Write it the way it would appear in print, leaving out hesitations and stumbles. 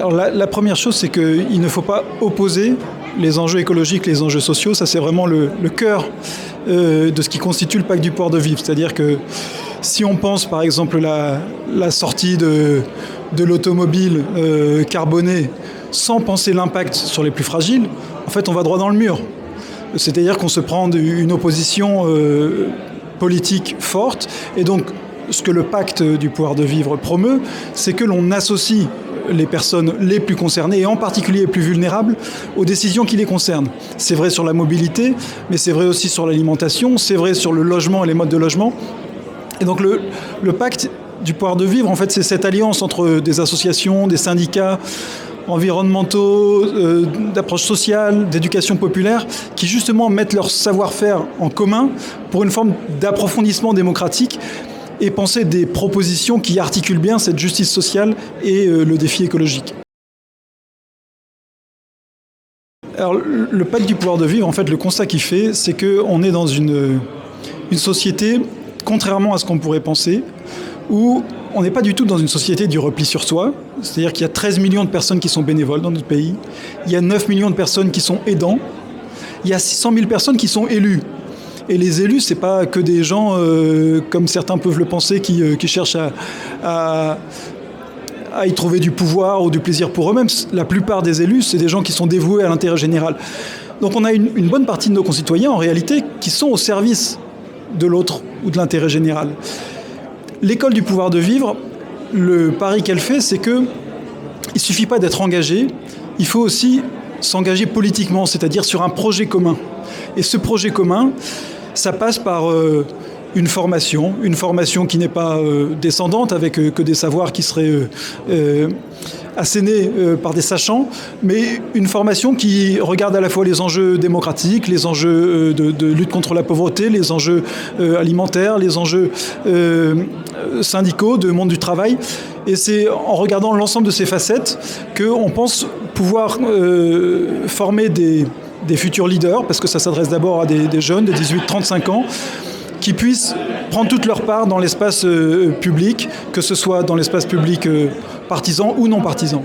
Alors la première chose, c'est qu'il ne faut pas opposer les enjeux écologiques, les enjeux sociaux. Ça, c'est vraiment le cœur de ce qui constitue le pacte du pouvoir de vivre. C'est-à-dire que si on pense, par exemple, la sortie de l'automobile carbonée sans penser l'impact sur les plus fragiles, en fait, on va droit dans le mur. C'est-à-dire qu'on se prend une opposition politique forte. Et donc, ce que le pacte du pouvoir de vivre promeut, c'est que l'on associe les personnes les plus concernées, et en particulier les plus vulnérables, aux décisions qui les concernent. C'est vrai sur la mobilité, mais c'est vrai aussi sur l'alimentation, c'est vrai sur le logement et les modes de logement. Et donc le pacte du pouvoir de vivre, en fait, c'est cette alliance entre des associations, des syndicats environnementaux, d'approche sociale, d'éducation populaire, qui justement mettent leur savoir-faire en commun pour une forme d'approfondissement démocratique et penser des propositions qui articulent bien cette justice sociale et le défi écologique. Alors, le pacte du pouvoir de vivre, en fait, le constat qu'il fait, c'est qu'on est dans une société, contrairement à ce qu'on pourrait penser, où on n'est pas du tout dans une société du repli sur soi. C'est-à-dire qu'il y a 13 millions de personnes qui sont bénévoles dans notre pays. Il y a 9 millions de personnes qui sont aidants. Il y a 600 000 personnes qui sont élus. Et les élus, c'est pas que des gens, comme certains peuvent le penser, qui cherchent à y trouver du pouvoir ou du plaisir pour eux-mêmes. La plupart des élus, c'est des gens qui sont dévoués à l'intérêt général. Donc on a une bonne partie de nos concitoyens, en réalité, qui sont au service de l'autre ou de l'intérêt général. L'école du pouvoir de vivre, le pari qu'elle fait, c'est qu'il ne suffit pas d'être engagé, il faut aussi s'engager politiquement, c'est-à-dire sur un projet commun. Et ce projet commun, ça passe par une formation qui n'est pas descendante, avec que des savoirs qui seraient assénés par des sachants, mais une formation qui regarde à la fois les enjeux démocratiques, les enjeux de lutte contre la pauvreté, les enjeux alimentaires, les enjeux syndicaux, de monde du travail. Et c'est en regardant l'ensemble de ces facettes qu'on pense pouvoir former des futurs leaders, parce que ça s'adresse d'abord à des jeunes de 18-35 ans, qui puissent prendre toute leur part dans l'espace public, que ce soit dans l'espace public partisan ou non partisan.